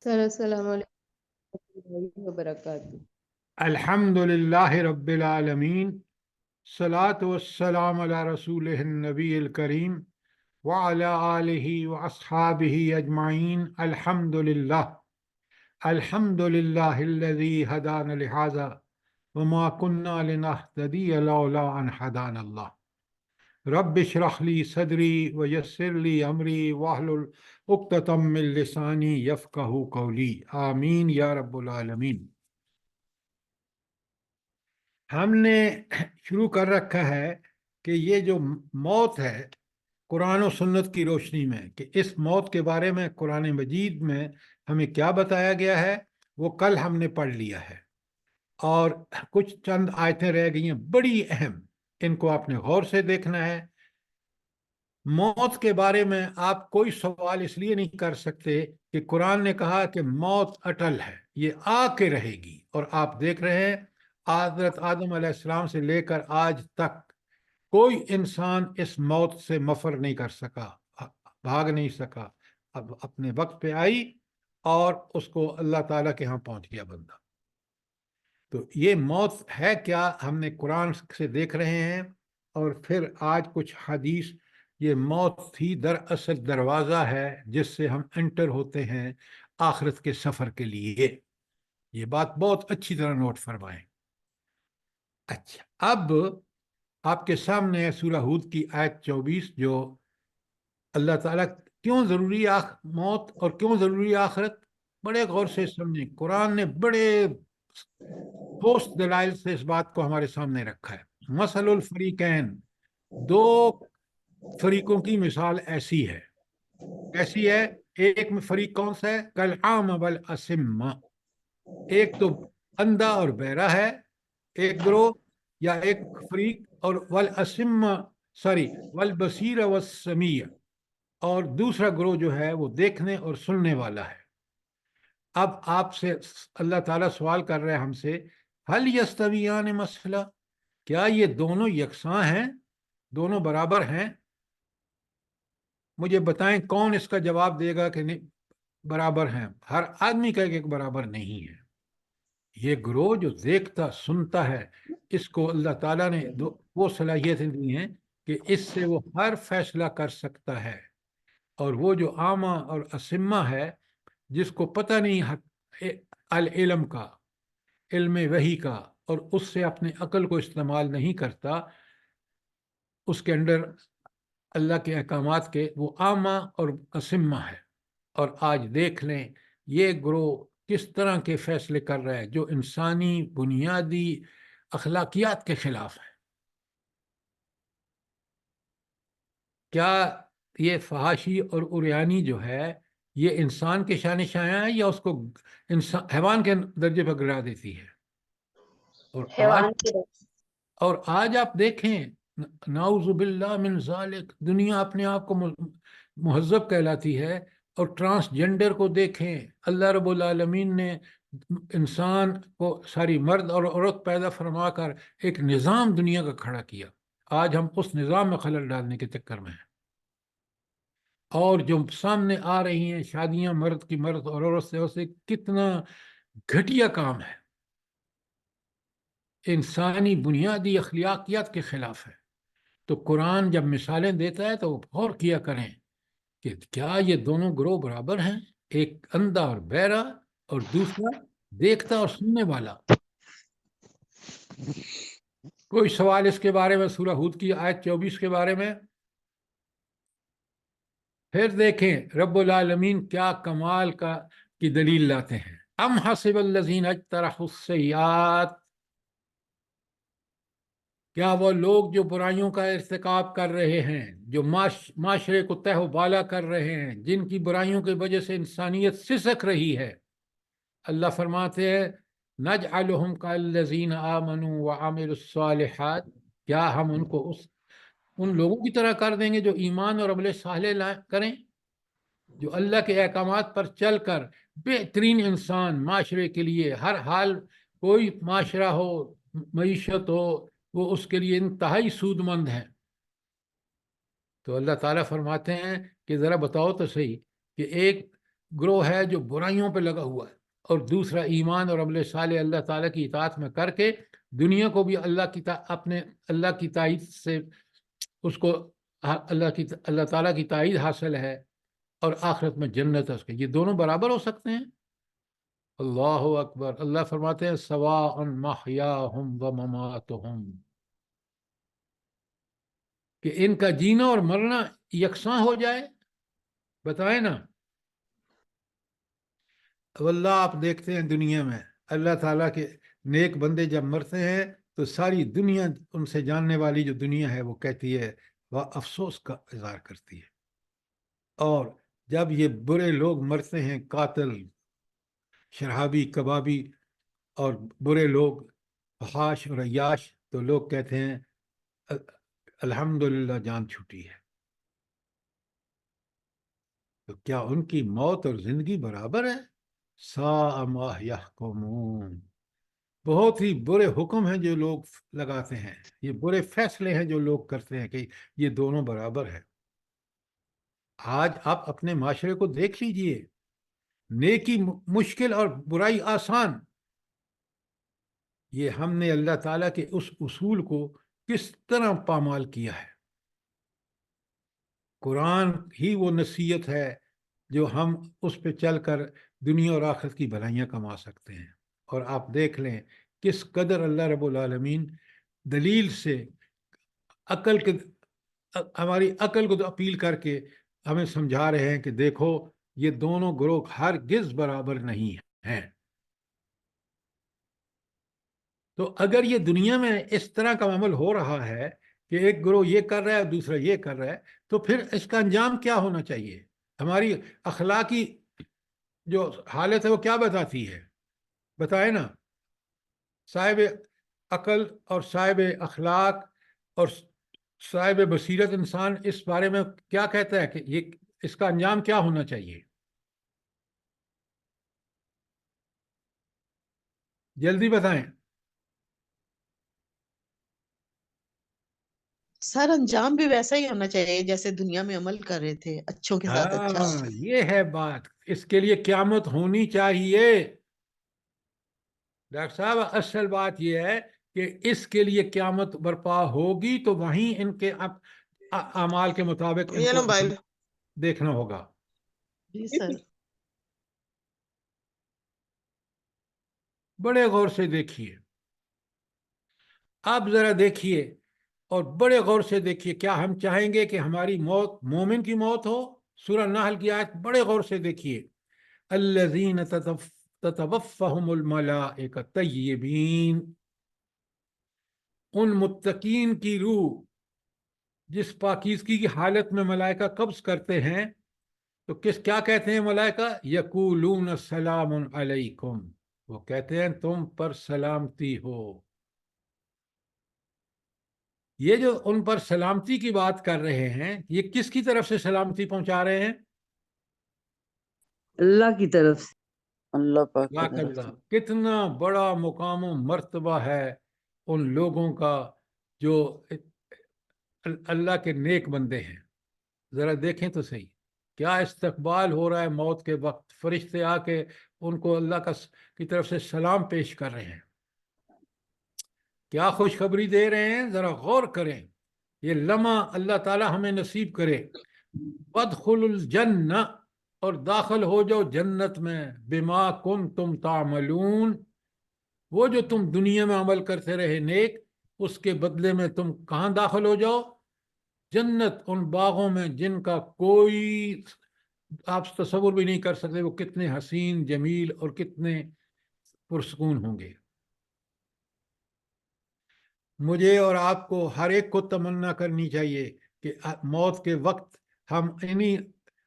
سر السلام علیکم ورحمۃ اللہ وبرکاتہ۔ الحمد للہ رب العالمین، صلاۃ والسلام علی رسول النبی الکریم وعلی آلہ واصحابہ اجمعین۔ الحمد للہ الذی ہدانا لہذا وما کنا لنہتدی لولا ان ہدانا اللہ۔ رب اشرح لی صدری ویسر لی امری واحلل عقدۃ من لسانی یفقہوا قولی، آمین یا رب العالمین۔ ہم نے شروع کر رکھا ہے کہ یہ جو موت ہے قرآن و سنت کی روشنی میں، کہ اس موت کے بارے میں قرآن مجید میں ہمیں کیا بتایا گیا ہے وہ کل ہم نے پڑھ لیا ہے، اور کچھ چند آیتیں رہ گئی ہیں بڑی اہم، ان کو آپ نے غور سے دیکھنا ہے۔ موت کے بارے میں آپ کوئی سوال اس لیے نہیں کر سکتے کہ قرآن نے کہا کہ موت اٹل ہے، یہ آ کے رہے گی، اور آپ دیکھ رہے ہیں حضرت آدم علیہ السلام سے لے کر آج تک کوئی انسان اس موت سے مفر نہیں کر سکا، بھاگ نہیں سکا، اب اپنے وقت پہ آئی اور اس کو اللہ تعالیٰ کے ہاں پہنچ گیا بندہ۔ تو یہ موت ہے کیا، ہم نے قرآن سے دیکھ رہے ہیں، اور پھر آج کچھ حدیث۔ یہ موت ہی دراصل دروازہ ہے جس سے ہم انٹر ہوتے ہیں آخرت کے سفر کے لیے، یہ بات بہت اچھی طرح نوٹ فرمائیں۔ اچھا، اب آپ کے سامنے ہے سورہ ہود کی آیت 24، جو اللہ تعالیٰ کیوں ضروری موت اور کیوں ضروری آخرت، بڑے غور سے سمجھیں۔ قرآن نے بڑے ٹھوس دلائل سے اس بات کو ہمارے سامنے رکھا ہے۔ مثل الفریقین، دو فریقوں کی مثال ایسی ہے، کیسی ہے؟ ایک فریق کون سا ہے؟ کالعام والاسمہ، ایک تو اندھا اور بہرا ہے ایک گروہ یا ایک فریق، اور والاسمہ والبصیر والسمیع، اور دوسرا گروہ جو ہے وہ دیکھنے اور سننے والا ہے۔ اب آپ سے اللہ تعالیٰ سوال کر رہے ہیں ہم سے، حل یستویان مثلا، کیا یہ دونوں یکساں ہیں، دونوں برابر ہیں؟ مجھے بتائیں کون اس کا جواب دے گا کہ نہیں برابر ہیں؟ ہر آدمی کا ایک برابر نہیں ہے۔ یہ گروہ جو دیکھتا سنتا ہے، اس کو اللہ تعالیٰ نے وہ صلاحیتیں دی ہیں کہ اس سے وہ ہر فیصلہ کر سکتا ہے، اور وہ جو عامہ اور اسمہ ہے، جس کو پتہ نہیں العلم کا، علم وحی کا، اور اس سے اپنے عقل کو استعمال نہیں کرتا، اس کے اندر اللہ کے احکامات کے، وہ عامہ اور اسمہ ہے۔ اور آج دیکھ لیں یہ گروہ کس طرح کے فیصلے کر رہا ہے جو انسانی بنیادی اخلاقیات کے خلاف ہے۔ کیا یہ فحاشی اور عریانی جو ہے یہ انسان کے شان شایع ہے، یا اس کو حیوان کے درجے پر گرا دیتی ہے؟ اور آج آپ دیکھیں، نعوذ باللہ من ذالک، دنیا اپنے آپ کو مہذب کہلاتی ہے، اور ٹرانسجنڈر کو دیکھیں، اللہ رب العالمین نے انسان کو ساری مرد اور عورت پیدا فرما کر ایک نظام دنیا کا کھڑا کیا۔ آج ہم اس نظام میں خلل ڈالنے کے چکر میں ہیں، اور جو سامنے آ رہی ہیں شادیاں مرد کی مرد اور عورت سے، اسے کتنا گھٹیا کام ہے، انسانی بنیادی اخلاقیات کے خلاف ہے۔ تو قرآن جب مثالیں دیتا ہے تو غور کیا کریں کہ کیا یہ دونوں گروہ برابر ہیں، ایک اندھا اور بہرا اور دوسرا دیکھتا اور سننے والا۔ کوئی سوال اس کے بارے میں، سورہ ہود کی آیت 24 کے بارے میں؟ پھر دیکھیں رب العالمین کیا کمال کی دلیل لاتے ہیں۔ ام حسب الذین اجترحوا السیئات، کیا وہ لوگ جو برائیوں کا ارتکاب کر رہے ہیں، جو معاشرے کو تہ و بالا کر رہے ہیں، جن کی برائیوں کی وجہ سے انسانیت سسک رہی ہے، اللہ فرماتے ہیں نجعلہم کالذین آمنوا وعملوا الصالحات، کیا ہم ان کو ان لوگوں کی طرح کر دیں گے جو ایمان اور عمل صالح کریں، جو اللہ کے احکامات پر چل کر بہترین انسان معاشرے کے لیے، ہر حال کوئی معاشرہ ہو، معیشت ہو، وہ اس کے لیے انتہائی سود مند ہے۔ تو اللہ تعالیٰ فرماتے ہیں کہ ذرا بتاؤ تو صحیح کہ ایک گروہ ہے جو برائیوں پہ لگا ہوا ہے، اور دوسرا ایمان اور عمل صالح اللہ تعالیٰ کی اطاعت میں کر کے دنیا کو بھی اپنے اللہ کی تائید سے اس کو اللہ تعالیٰ کی تائید حاصل ہے، اور آخرت میں جنت ہے اس کے. یہ دونوں برابر ہو سکتے ہیں؟ اللہ اکبر. اللہ فرماتے ہیں سواء محیاہم و مماتہم، کہ ان کا جینا اور مرنا یکساں ہو جائے. بتائیں نا. واللہ آپ دیکھتے ہیں دنیا میں اللہ تعالیٰ کے نیک بندے جب مرتے ہیں تو ساری دنیا ان سے جاننے والی جو دنیا ہے وہ کہتی ہے، وہ افسوس کا اظہار کرتی ہے. اور جب یہ برے لوگ مرتے ہیں، قاتل، شرابی، کبابی اور برے لوگ، فحاش اور عیاش، تو لوگ کہتے ہیں الحمدللہ جان چھوٹی ہے. تو کیا ان کی موت اور زندگی برابر ہے؟ ساء ما یحکمون. بہت ہی برے حکم ہیں جو لوگ لگاتے ہیں، یہ برے فیصلے ہیں جو لوگ کرتے ہیں کہ یہ دونوں برابر ہے. آج آپ اپنے معاشرے کو دیکھ لیجئے، نیکی مشکل اور برائی آسان. یہ ہم نے اللہ تعالیٰ کے اس اصول کو کس طرح پامال کیا ہے. قرآن ہی وہ نصیحت ہے جو ہم اس پہ چل کر دنیا اور آخرت کی بھلائیاں کما سکتے ہیں. اور آپ دیکھ لیں کس قدر اللہ رب العالمین دلیل سے ہماری عقل کو اپیل کر کے ہمیں سمجھا رہے ہیں کہ دیکھو یہ دونوں گروہ ہرگز برابر نہیں ہیں. تو اگر یہ دنیا میں اس طرح کا عمل ہو رہا ہے کہ ایک گروہ یہ کر رہا ہے اور دوسرا یہ کر رہا ہے، تو پھر اس کا انجام کیا ہونا چاہیے؟ ہماری اخلاقی جو حالت ہے وہ کیا بتاتی ہے؟ بتائے نا. صاحب عقل اور صاحب اخلاق اور صاحب بصیرت انسان اس بارے میں کیا کہتا ہے کہ یہ اس کا انجام کیا ہونا چاہیے؟ جلدی بتائیں. سر انجام بھی ویسا ہی ہونا چاہیے جیسے دنیا میں عمل کر رہے تھے، اچھوں کے ساتھ اچھا. ہاں، یہ ہے بات. اس کے لیے قیامت ہونی چاہیے. ڈاکٹر صاحب اصل بات یہ ہے کہ اس کے لیے قیامت برپا ہوگی تو وہیں ان کے اعمال کے مطابق ان یہ کو موبائل. دیکھنا ہوگا. جی سر. بڑے غور سے دیکھیے. آپ ذرا دیکھیے اور بڑے غور سے دیکھیے. کیا ہم چاہیں گے کہ ہماری موت مومن کی موت ہو؟ سورہ نحل کی آیت بڑے غور سے دیکھیے. الذین تتوفہم الملائکہ طیبین، ان متقین کی روح جس پاکیزگی کی حالت میں ملائکہ قبض کرتے ہیں تو کیا کہتے ہیں ملائکہ؟ یقولون سلام علیکم، وہ کہتے ہیں تم پر سلامتی ہو. یہ جو ان پر سلامتی کی بات کر رہے ہیں، یہ کس کی طرف سے سلامتی پہنچا رہے ہیں؟ اللہ کی طرف سے. اللہ پاک کی طرف اللہ. سے. کتنا بڑا مقام و مرتبہ ہے ان لوگوں کا جو اللہ کے نیک بندے ہیں. ذرا دیکھیں تو صحیح کیا استقبال ہو رہا ہے موت کے وقت. فرشتے آ کے ان کو اللہ کی طرف سے سلام پیش کر رہے ہیں. کیا خوشخبری دے رہے ہیں، ذرا غور کریں. یہ لمحہ اللہ تعالی ہمیں نصیب کرے. وادخلوا الجنہ، اور داخل ہو جاؤ جنت میں. بما کنتم تعملون، وہ جو تم دنیا میں عمل کرتے رہے نیک، اس کے بدلے میں تم کہاں داخل ہو جاؤ؟ جنت، ان باغوں میں جن کا کوئی آپ تصور بھی نہیں کر سکتے وہ کتنے حسین، جمیل اور کتنے پرسکون ہوں گے. مجھے اور آپ کو ہر ایک کو تمنا کرنی چاہیے کہ موت کے وقت ہم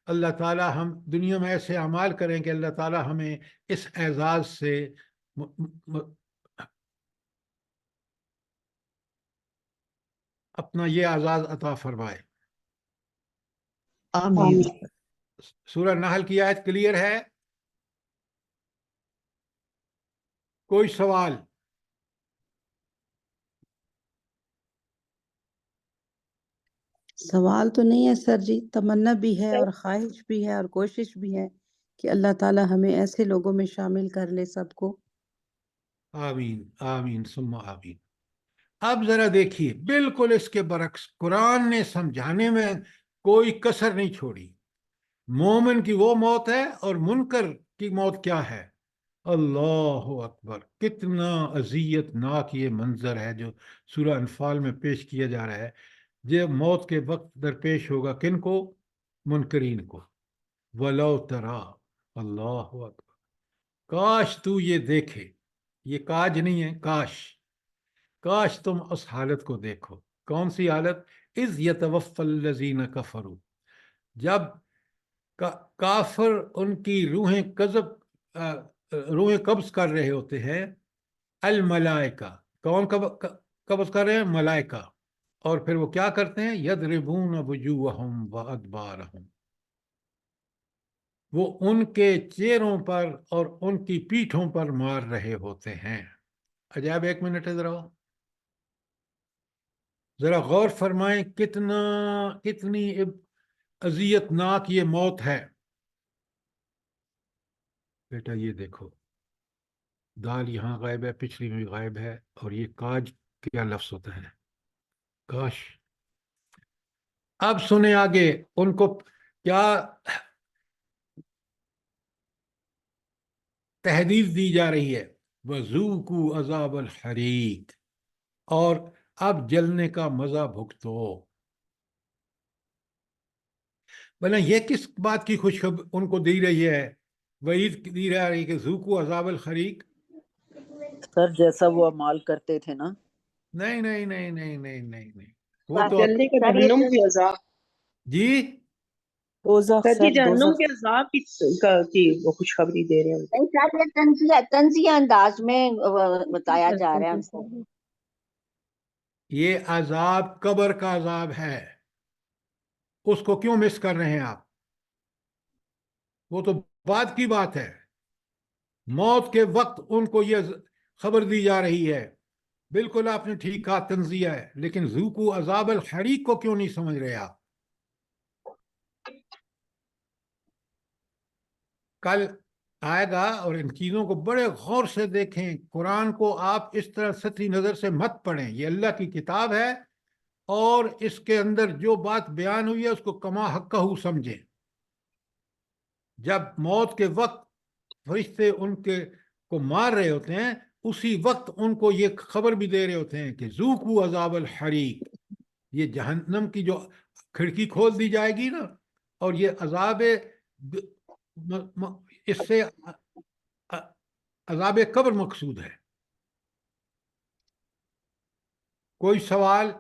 اللہ تعالیٰ ہم دنیا میں ایسے اعمال کریں کہ اللہ تعالیٰ ہمیں اس اعزاز سے اپنا یہ اعزاز عطا فرمائے. آمین. سورہ نحل کی آیت کلیئر ہے؟ کوئی سوال؟ سوال تو نہیں ہے سر جی، تمنا بھی ہے اور خواہش بھی ہے اور کوشش بھی ہے کہ اللہ تعالیٰ ہمیں ایسے لوگوں میں شامل کر لے سب کو. آمین آمین ثم آمین. اب ذرا دیکھیے بالکل اس کے برعکس قرآن نے سمجھانے میں کوئی کسر نہیں چھوڑی. مومن کی وہ موت ہے اور منکر کی موت کیا ہے. اللہ اکبر، کتنا اذیت ناک یہ منظر ہے جو سورہ انفال میں پیش کیا جا رہا ہے. یہ موت کے وقت درپیش ہوگا کن کو؟ منکرین کو. ولو ترا، اللہ اکبر، کاش تو یہ دیکھے. یہ کاج نہیں ہے، کاش تم اس حالت کو دیکھو. کون سی حالت؟ اذ یتوفی الذین کفروا، جب کافر ان کی روحیں قبض کر رہے ہوتے ہیں. الملائکہ، کون قبض کر رہے ہیں؟ ملائکہ. اور پھر وہ کیا کرتے ہیں؟ یضربون وجوہہم وادبارہم، وہ ان کے چہروں پر اور ان کی پیٹھوں پر مار رہے ہوتے ہیں. عجائب. ایک منٹ ذرا غور فرمائیں کتنی اذیت ناک یہ موت ہے. بیٹا یہ دیکھو، دال یہاں غائب ہے، پچھلی میں غائب ہے، اور یہ کاج کیا لفظ ہوتا ہے؟ کاش. اب سنیں آگے ان کو کیا تحدید دی جا رہی ہے. وَذُوقُوا عَذَابَ الْحَرِيقِ، اور اب جلنے کا مزہ بھگتو. بنا یہ کس بات کی خوشخبری ان کو دی رہی ہے؟ وعید دی رہی ہے کہ ذوقوا عذاب الحریق. سر جیسا وہ اعمال کرتے تھے نا. نہیں نہیں نہیں نہیں نہیں نہیں نہیں، وہ تو جلنے کا جہنم کے عذاب. جی دوزخ سر جی سر جہنم دوزخ. کے عذاب کی وہ خوشخبری دے رہے ہیں. نہیں سر، یہ طنزیہ انداز میں بتایا جا رہا ہے ان کو. یہ عذاب قبر کا عذاب ہے، اس کو کیوں مس کر رہے ہیں آپ؟ وہ تو بعد کی بات ہے. موت کے وقت ان کو یہ خبر دی جا رہی ہے. بالکل آپ نے ٹھیک کہا، تنزیہ ہے. لیکن ذوقوا عذاب الحریق کو کیوں نہیں سمجھ رہے آپ؟ کل آئے گا، اور ان چیزوں کو بڑے غور سے دیکھیں. قرآن کو آپ اس طرح سطحی نظر سے مت پڑھیں. یہ اللہ کی کتاب ہے، اور اس کے اندر جو بات بیان ہوئی ہے اس کو کما حقہ سمجھیں. جب موت کے وقت فرشتے ان کو مار رہے ہوتے ہیں، اسی وقت ان کو یہ خبر بھی دے رہے ہوتے ہیں کہ ذوقوا عذاب الحریق. یہ جہنم کی جو کھڑکی کھول دی جائے گی نا، اور یہ عذاب، اس سے عذاب قبر مقصود ہے. کوئی سوال؟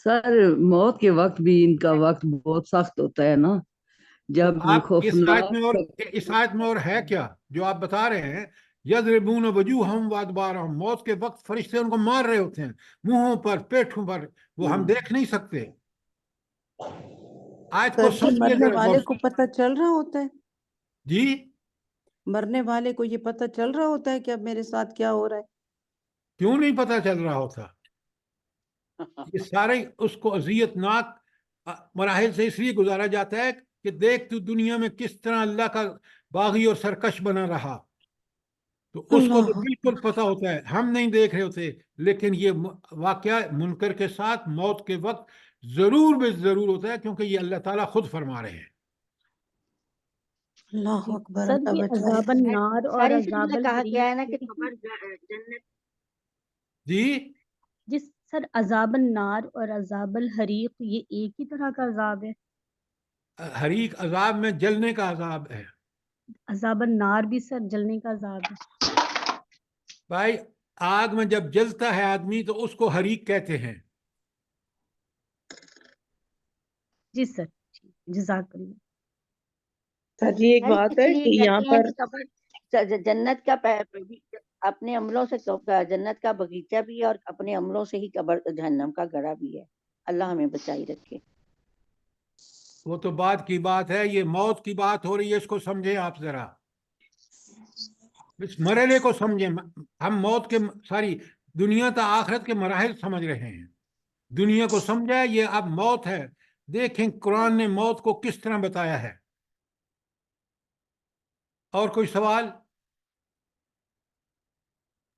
سر موت کے وقت بھی ان کا وقت بہت سخت ہوتا ہے نا، جب آپ خوفناک. اس آیت میں اور ہے کیا جو آپ بتا رہے ہیں؟ یضربون وجوہہم وادبارہم، موت کے وقت فرشتے ان کو مار رہے ہوتے ہیں منہوں پر، پیٹھوں پر. وہ ہم دیکھ نہیں سکتے. آیت کو سر جی سمجھیے مرنے ذرا والے غور کو سے. پتہ چل رہا ہوتا ہے، جی مرنے والے کو یہ پتہ چل رہا ہوتا ہے کہ اب میرے ساتھ کیا ہو رہا ہے. کیوں نہیں پتہ چل رہا ہوتا؟ یہ سارے اس کو اذیت ناک مراحل سے اس لیے گزارا جاتا ہے کہ دیکھ تو دنیا میں کس طرح اللہ کا باغی اور سرکش بنا رہا. تو اس کو تو بالکل پتہ ہوتا ہے، ہم نہیں دیکھ رہے ہوتے. لیکن یہ واقعہ منکر کے ساتھ موت کے وقت ضرور بے ضرور ہوتا ہے، کیونکہ یہ اللہ تعالیٰ خود فرما رہے ہیں. اللہ اکبر. سر اللہ یہ بچائے. عذاب النار اور سر اس عذاب میں کہا گیا ہے نا الحریق، کہ قبر جنت. جی جس سر عذاب النار اور عذاب الحریق یہ ایک ہی طرح کا عذاب ہے؟ حریق عذاب میں جلنے کا عذاب ہے. عذاب النار بھی سر جلنے کا عذاب ہے. بھائی آگ میں جب جلتا ہے آدمی تو اس کو حریق کہتے ہیں. جی سر، جزاک اللہ. سر جی ایک بات اس ہے لیے کہ یہاں کہتے ہیں پر کہ قبر جنت کا اپنے عملوں سے جنت کا باغیچہ بھی ہے، اور اپنے عملوں سے ہی قبر جہنم کا گڑھا بھی ہے. اللہ ہمیں بچائی رکھے. وہ تو بعد کی بات ہے، یہ موت کی بات ہو رہی ہے. اس کو سمجھیں آپ ذرا، اس مرحلے کو سمجھیں. ہم موت کے ساری دنیا تا آخرت کے مراحل سمجھ رہے ہیں. دنیا کو سمجھا، یہ اب موت ہے. دیکھیں قرآن نے موت کو کس طرح بتایا ہے. اور کوئی سوال؟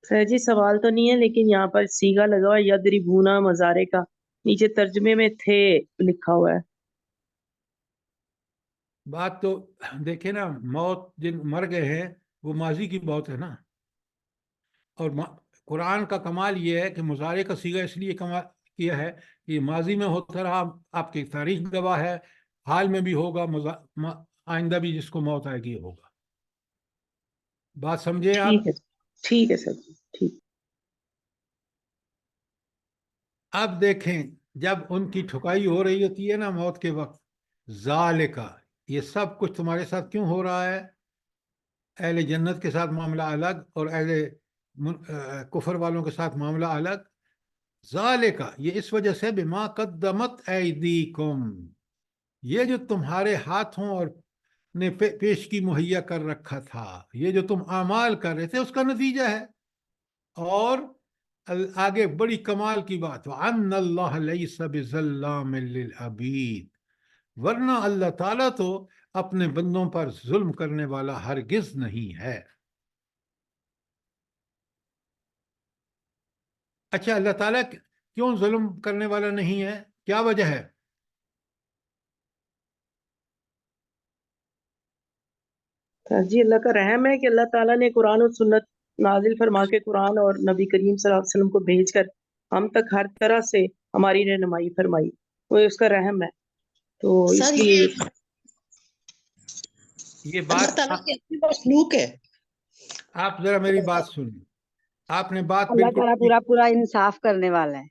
سر جی سوال تو نہیں ہے، لیکن یہاں پر سیگا لگا ہوا ہے یضربون مضارع کا، نیچے ترجمے میں تھے لکھا ہوا ہے. بات تو دیکھیں نا، موت جن مر گئے ہیں وہ ماضی کی موت ہے نا. اور قرآن کا کمال یہ ہے کہ مضارع کا صیغہ اس لیے کمال کیا ہے کہ یہ ماضی میں ہوتا رہا، آپ کی تاریخ گواہ ہے، حال میں بھی ہوگا، آئندہ بھی جس کو موت آئے گی ہوگا. بات سمجھے آپ؟ ٹھیک ہے، ٹھیک ہے سر جی، ٹھیک. اب دیکھیں جب ان کی ٹھکائی ہو رہی ہوتی ہے نا موت کے وقت، ذالکا، یہ سب کچھ تمہارے ساتھ کیوں ہو رہا ہے؟ اہل جنت کے ساتھ معاملہ الگ اور اہل کفر والوں کے ساتھ معاملہ الگ. ذالکا، یہ اس وجہ سے بما قدمت ایدیکم، یہ جو تمہارے ہاتھوں اور نے پیشگی مہیا کر رکھا تھا، یہ جو تم اعمال کر رہے تھے اس کا نتیجہ ہے. اور آگے بڑی کمال کی بات، وَأَنَّ اللَّهَ لَيْسَ بِظَلَّامٍ لِّلْعَبِيدِ، ورنہ اللہ تعالیٰ تو اپنے بندوں پر ظلم کرنے والا ہرگز نہیں ہے. اچھا، اللہ تعالیٰ کیوں ظلم کرنے والا نہیں ہے؟ کیا وجہ ہے؟ سر جی اللہ کا رحم ہے کہ اللہ تعالیٰ نے قرآن اور سنت نازل فرما کے قرآن اور نبی کریم صلی اللہ علیہ وسلم کو بھیج کر ہم تک ہر طرح سے ہماری رہنمائی فرمائی، وہ اس کا رحم ہے. تو اس سر لیے یہ اللہ بات تعالیٰ کی اپنی مخلوق ہے. آپ ذرا میری بات سنیں. آپ نے بات اللہ بالکل تعالیٰ پورا پورا انصاف کرنے والا ہے.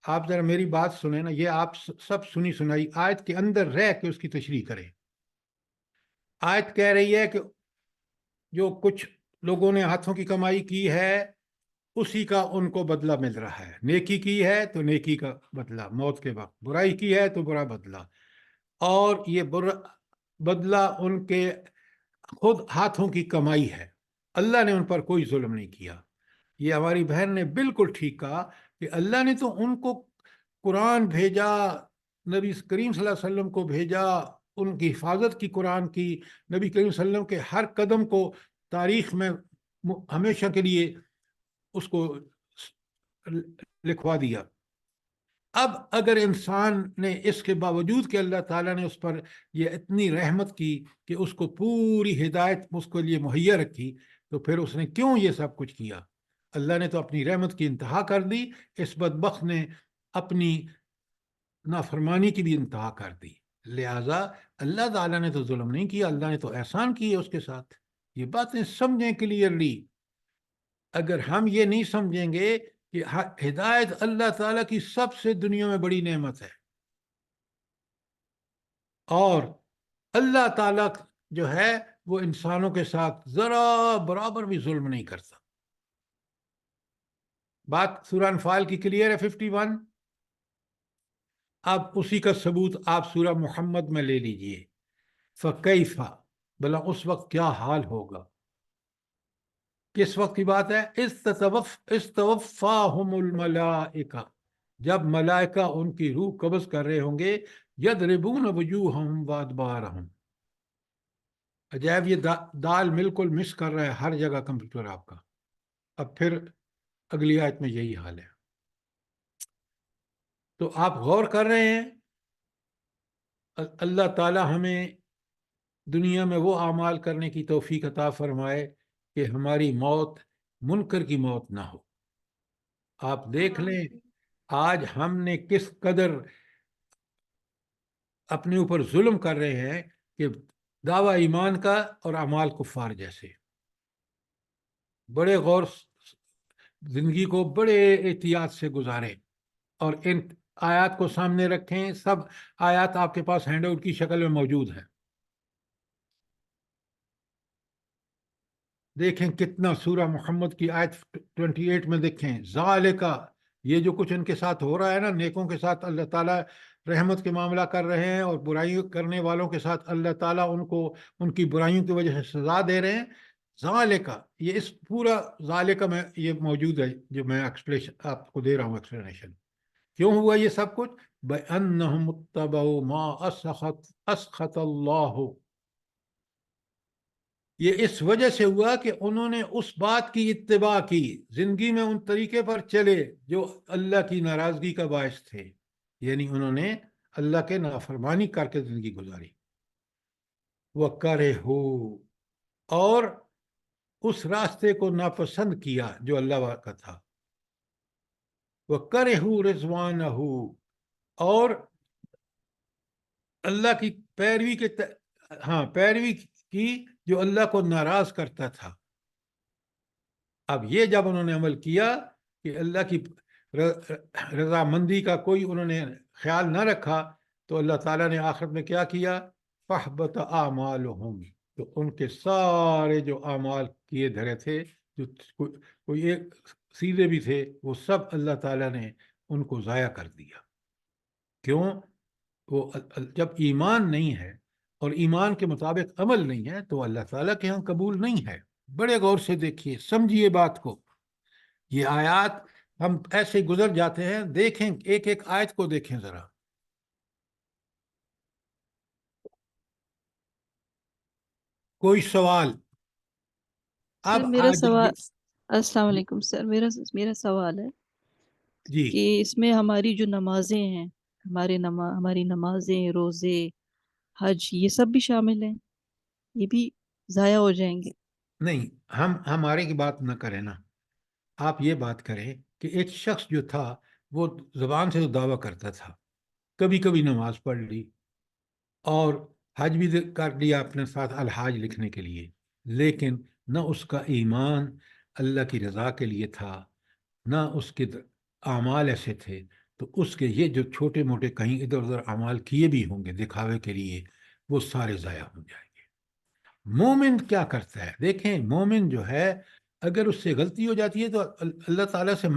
آپ ذرا میری بات سنیں نا، یہ آپ سب سنی سنائی آیت کے اندر رہ کے اس کی تشریح کریں. آیت کہہ رہی ہے کہ جو کچھ لوگوں نے ہاتھوں کی کمائی کی ہے اسی کا ان کو بدلہ مل رہا ہے. نیکی کی ہے تو نیکی کا بدلہ موت کے وقت، برائی کی ہے تو برا بدلہ، اور یہ برا بدلہ ان کے خود ہاتھوں کی کمائی ہے. اللہ نے ان پر کوئی ظلم نہیں کیا. یہ ہماری بہن نے بالکل ٹھیک کہا کہ اللہ نے تو ان کو قرآن بھیجا، نبی کریم صلی اللہ علیہ وسلم کو بھیجا، ان کی حفاظت کی قرآن کی، نبی کریم صلی اللہ علیہ وسلم کے ہر قدم کو تاریخ میں ہمیشہ کے لیے اس کو لکھوا دیا. اب اگر انسان نے اس کے باوجود کہ اللہ تعالیٰ نے اس پر یہ اتنی رحمت کی کہ اس کو پوری ہدایت اس کے لیے مہیا رکھی، تو پھر اس نے کیوں یہ سب کچھ کیا؟ اللہ نے تو اپنی رحمت کی انتہا کر دی، اس بدبخت نے اپنی نافرمانی کی بھی انتہا کر دی. لہٰذا اللہ تعالیٰ نے تو ظلم نہیں کیا، اللہ نے تو احسان کیا اس کے ساتھ. یہ باتیں سمجھیں کلیئرلی. اگر ہم یہ نہیں سمجھیں گے کہ ہدایت اللہ تعالیٰ کی سب سے دنیا میں بڑی نعمت ہے، اور اللہ تعالیٰ جو ہے وہ انسانوں کے ساتھ ذرا برابر بھی ظلم نہیں کرتا. بات سورہ انفال کی کلیئر ہے 51. اب اسی کا ثبوت آپ سورہ محمد میں لے لیجئے. فَكَيْفَ، بلا اس وقت کیا حال ہوگا. کس وقت کی بات ہے؟ استوفاہم الملائکہ، جب ملائکہ ان کی روح قبض کر رہے ہوں گے. یضربون وجوہہم وادبارہم. عجائب، یہ دال بالکل مس کر رہا ہے ہر جگہ کمپیوٹر آپ کا. اب پھر اگلی آیت میں یہی حال ہے. تو آپ غور کر رہے ہیں. اللہ تعالی ہمیں دنیا میں وہ اعمال کرنے کی توفیق عطا فرمائے کہ ہماری موت منکر کی موت نہ ہو. آپ دیکھ لیں آج ہم نے کس قدر اپنے اوپر ظلم کر رہے ہیں کہ دعویٰ ایمان کا اور اعمال کفار جیسے. بڑے غور زندگی کو بڑے احتیاط سے گزاریں اور ان آیات کو سامنے رکھیں. سب آیات آپ کے پاس ہینڈ آؤٹ کی شکل میں موجود ہیں. دیکھیں کتنا سورہ محمد کی آیت 28 میں دیکھیں. ذالکا، یہ جو کچھ ان کے ساتھ ہو رہا ہے نا، نیکوں کے ساتھ اللہ تعالیٰ رحمت کے معاملہ کر رہے ہیں اور برائیوں کرنے والوں کے ساتھ اللہ تعالیٰ ان کو ان کی برائیوں کی وجہ سے سزا دے رہے ہیں. ذالکا، یہ اس پورا ذالکا میں یہ موجود ہے جو میں آپ کو دے رہا ہوں ایکسپلینیشن. کیوں ہوا یہ سب کچھ؟ بأنهم اتبعوا ما اسخط اللہ، یہ اس وجہ سے ہوا کہ انہوں نے اس بات کی اتباع کی، زندگی میں ان طریقے پر چلے جو اللہ کی ناراضگی کا باعث تھے، یعنی انہوں نے اللہ کے نافرمانی کر کے زندگی گزاری۔ وَكَرِهُوا، اور اس راستے کو ناپسند کیا جو اللہ کا تھا۔ وَكَرِهُوا رِضْوَانَهُ، اور اللہ کی پیروی کے پیروی کی جو اللہ کو ناراض کرتا تھا۔ اب یہ جب انہوں نے عمل کیا کہ اللہ کی رضامندی کا کوئی انہوں نے خیال نہ رکھا، تو اللہ تعالیٰ نے آخرت میں کیا کیا؟ فَحْبَطَ أَعْمَالُهُمْ، تو ان کے سارے جو اعمال کیے دھرے تھے، جو کوئی ایک سیدھے بھی تھے، وہ سب اللہ تعالیٰ نے ان کو ضائع کر دیا۔ کیوں؟ وہ جب ایمان نہیں ہے اور ایمان کے مطابق عمل نہیں ہے تو اللہ تعالیٰ کے ہاں قبول نہیں ہے۔ بڑے غور سے دیکھیے، سمجھیے بات کو۔ یہ آیات ہم ایسے گزر جاتے ہیں، دیکھیں ایک ایک آیت کو دیکھیں ذرا۔ کوئی سوال؟ اب سر میرا آج سوال، السلام علیکم سر، میرا سوال ہے جی کہ اس میں ہماری جو نمازیں ہیں، ہماری نمازیں، روزے، حج، یہ سب بھی شامل ہیں؟ یہ بھی ضائع ہو جائیں گے؟ نہیں، ہمارے کی بات نہ کریں نا، آپ یہ بات کریں کہ ایک شخص جو تھا وہ زبان سے تو دعویٰ کرتا تھا، کبھی کبھی نماز پڑھ لی اور حج بھی کر لیا اپنے ساتھ الحاج لکھنے کے لیے، لیکن نہ اس کا ایمان اللہ کی رضا کے لیے تھا، نہ اس کے اعمال ایسے تھے، تو اس کے یہ جو چھوٹے موٹے کہیں ادھر ادھر اعمال کیے بھی ہوں گے دکھاوے کے لیے، وہ سارے ضائع ہو جائیں گے۔ مومن کیا کرتا ہے؟ دیکھیں، مومن جو ہے اگر اس سے غلطی ہو جاتی ہے تو اللہ تعالیٰ سے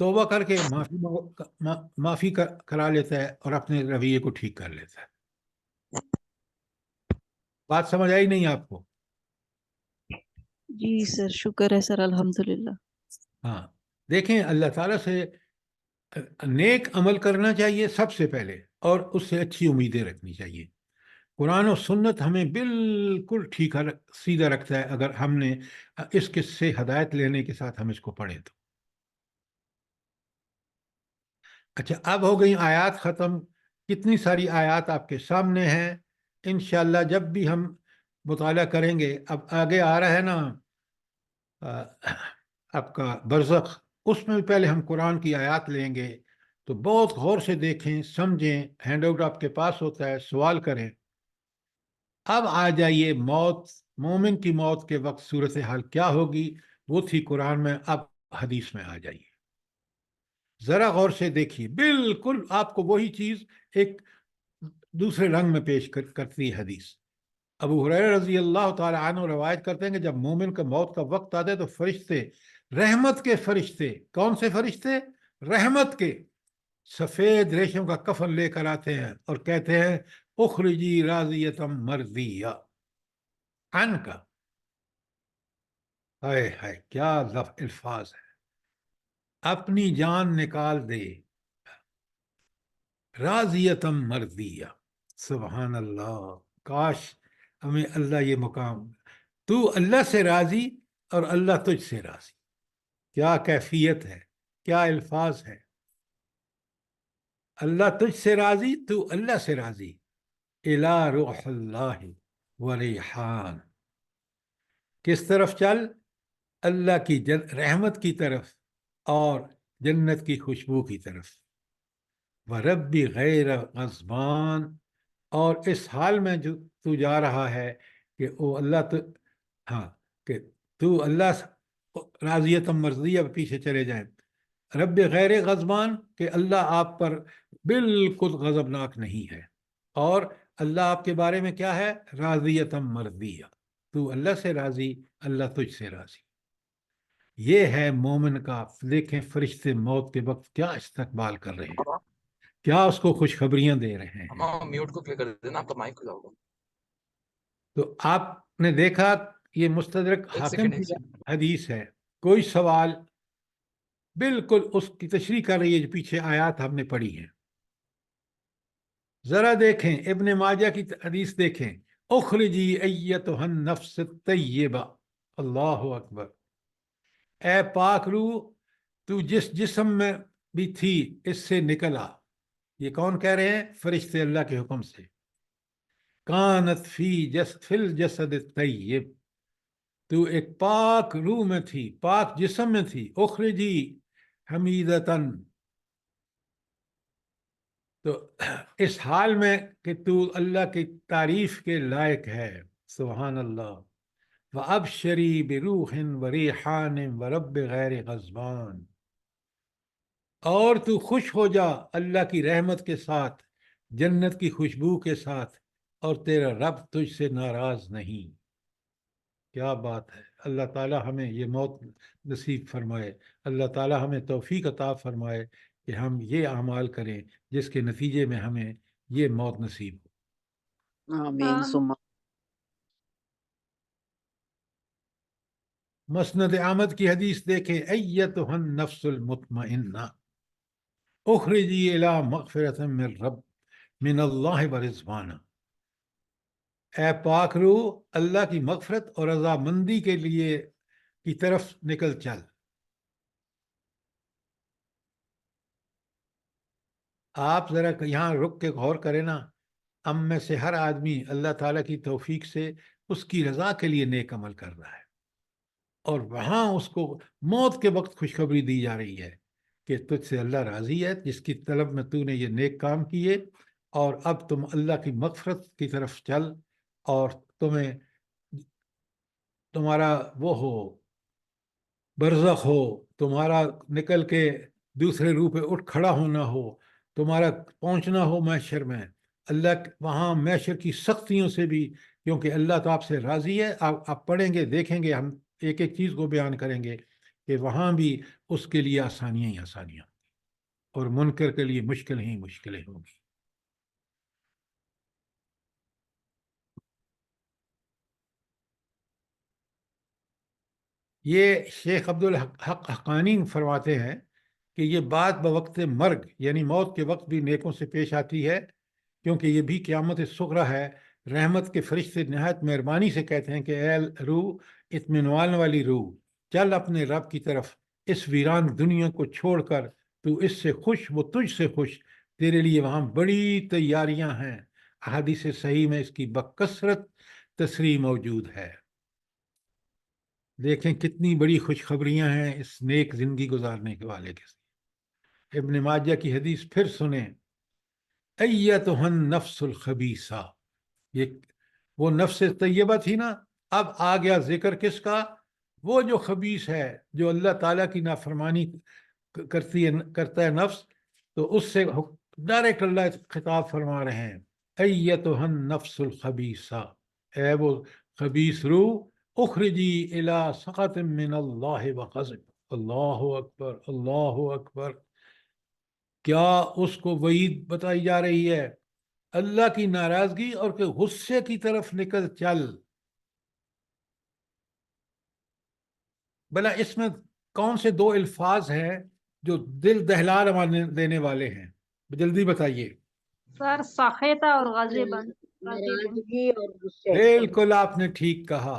توبہ کر کے معافی کرا لیتا ہے اور اپنے رویے کو ٹھیک کر لیتا ہے۔ بات سمجھ آئی نہیں آپ کو؟ جی سر، شکر ہے سر، الحمدللہ۔ ہاں، دیکھیں، اللہ تعالیٰ سے نیک عمل کرنا چاہیے سب سے پہلے، اور اس سے اچھی امیدیں رکھنی چاہیے۔ قرآن و سنت ہمیں بالکل ٹھیک سیدھا رکھتا ہے اگر ہم نے اس سے ہدایت لینے کے ساتھ ہم اس کو پڑھیں تو۔ اچھا، اب ہو گئی آیات ختم، کتنی ساری آیات آپ کے سامنے ہیں۔ انشاءاللہ جب بھی ہم مطالعہ کریں گے، اب آگے آ رہا ہے نا آپ کا برزخ، اس میں بھی پہلے ہم قرآن کی آیات لیں گے، تو بہت غور سے دیکھیں، سمجھیں، ہینڈ آؤٹ آپ کے پاس ہوتا ہے، سوال کریں۔ اب آ جائیے موت، مومن کی موت کے وقت صورتحال کیا ہوگی، وہ تھی قرآن میں، اب حدیث میں آ جائیے، ذرا غور سے دیکھیے، بالکل آپ کو وہی چیز ایک دوسرے رنگ میں پیش کرتی ہے حدیث۔ ابو ہریرہ رضی اللہ تعالی عنہ روایت کرتے ہیں کہ جب مومن کا موت کا وقت آتا ہے تو فرشتے، رحمت کے فرشتے، کون سے فرشتے؟ رحمت کے، سفید ریشم کا کفن لے کر آتے ہیں اور کہتے ہیں اخرجی راضیتم مرضیہ عنکا۔ ہائے ہائے، کیا الفاظ ہے، اپنی جان نکال دے، راضیتم مرضیہ، سبحان اللہ، کاش ہمیں اللہ یہ مقام، تو اللہ سے راضی اور اللہ تجھ سے راضی، کیا کیفیت ہے، کیا الفاظ ہے، اللہ تجھ سے راضی، تو اللہ سے راضی، الی روح اللہ و ریحان، کس طرف چل؟ اللہ کی رحمت کی طرف اور جنت کی خوشبو کی طرف۔ وَرَبِّ غَيْرَ غَضْبَانٍ، اور اس حال میں جو تو جا رہا ہے کہ او اللہ کہ تو اللہ راضیتم مرضیہ پیچھے چلے جائیں، رب غیر غضبان، کہ اللہ آپ پر بالکل غضبناک نہیں ہے، اور اللہ آپ کے بارے میں کیا ہے؟ راضیتم مرضیہ، تو اللہ سے راضی، اللہ تجھ سے راضی۔ یہ ہے مومن کا۔ دیکھیں فرشتے موت کے وقت کیا استقبال کر رہے ہیں، کیا اس کو خوشخبریاں دے رہے ہیں۔ میوٹ کو کلک کر دینا، آپ کا مائک کھلا ہوگا۔ تو آپ نے دیکھا یہ مستدرک حاکم کی حدیث ہے۔ کوئی سوال؟ بالکل اس کی تشریح کر رہی ہے جو پیچھے آیات ہم نے پڑھی ہیں۔ ذرا دیکھیں ابن ماجہ کی حدیث دیکھیں، اخرجی ایتها النفس الطیبہ، اللہ اکبر، اے پاک روح تو جس جسم میں بھی تھی اس سے نکلا. یہ کون کہہ رہے ہیں؟ فرشتے اللہ کے حکم سے. کانت فی الجسد الطیب، تو ایک پاک روح میں تھی، پاک جسم میں تھی. اخرجی حمیدتن، تو اس حال میں کہ تو اللہ کی تعریف کے لائق ہے. سبحان اللہ. وَأَبْشِرِي بِرُوحٍ وَرِيحَانٍ وَرَبِّ غَيْرِ غَضْبَانٍ، اور تو خوش ہو جا اللہ کی رحمت کے ساتھ، جنت کی خوشبو کے ساتھ، اور تیرا رب تجھ سے ناراض نہیں. کیا بات ہے. اللہ تعالی ہمیں یہ موت نصیب فرمائے. اللہ تعالی ہمیں توفیق عطا فرمائے کہ ہم یہ اعمال کریں جس کے نتیجے میں ہمیں یہ موت نصیب ہو. آمین ثم مسند احمد کی حدیث دیکھیں، ایتها النفس المطمئنہ اخرجی الی مغفرۃ من اللہ ورضوانہ، اے پاک روح اللہ کی مغفرت اور رضامندی کے لیے کی طرف نکل چل. آپ ذرا یہاں رک کے غور کریں نا، ہم میں سے ہر آدمی اللہ تعالیٰ کی توفیق سے اس کی رضا کے لیے نیک عمل کر رہا ہے، اور وہاں اس کو موت کے وقت خوشخبری دی جا رہی ہے کہ تجھ سے اللہ راضی ہے، جس کی طلب میں تو نے یہ نیک کام کیے، اور اب تم اللہ کی مغفرت کی طرف چل، اور تمہارا وہ ہو برزخ ہو، تمہارا نکل کے دوسرے روح پہ اٹھ کھڑا ہونا ہو، تمہارا پہنچنا ہو محشر میں. اللہ وہاں محشر کی سختیوں سے بھی، کیونکہ اللہ تو آپ سے راضی ہے. آپ پڑھیں گے، دیکھیں گے، ہم ایک ایک چیز کو بیان کریں گے کہ وہاں بھی اس کے لیے آسانیاں ہی آسانیاں، اور منکر کے لیے مشکل ہی مشکلیں ہوں گی. یہ شیخ عبدالحق حقانی فرماتے ہیں کہ یہ بات بوقت مرگ یعنی موت کے وقت بھی نیکوں سے پیش آتی ہے، کیونکہ یہ بھی قیامت صغریٰ ہے. رحمت کے فرشتے نہایت مہربانی سے کہتے ہیں کہ اے روح، اطمینان والی روح، چل اپنے رب کی طرف. اس ویران دنیا کو چھوڑ کر تو اس سے خوش، وہ تجھ سے خوش، تیرے لیے وہاں بڑی تیاریاں ہیں. احادیث صحیح میں اس کی بکثرت تصریح موجود ہے. دیکھیں کتنی بڑی خوشخبریاں ہیں اس نیک زندگی گزارنے کے والے کے ساتھ. ابن ماجہ کی حدیث پھر سنیں، ایتها النفس الخبیثہ، یہ وہ نفس طیبہ تھی نا، اب آ گیا ذکر کس کا؟ وہ جو خبیث ہے، جو اللہ تعالیٰ کی نافرمانی کرتا ہے نفس، تو اس سے ڈائریکٹ اللہ خطاب فرما رہے ہیں، ایتها النفس الخبیثہ، اے وہ خبیث روح، اخرجی الی سخط من اللہ وغضب. اللہ اکبر، اللہ اکبر. کیا اس کو وعید بتائی جا رہی ہے؟ اللہ کی ناراضگی اور کہ غصے کی طرف نکل چل. بلا اس میں کون سے دو الفاظ ہیں جو دل دہلا دینے والے ہیں؟ جلدی بتائیے. سر سخیتا اور غضبا. ناراضگی اور غصے. بالکل آپ نے ٹھیک کہا.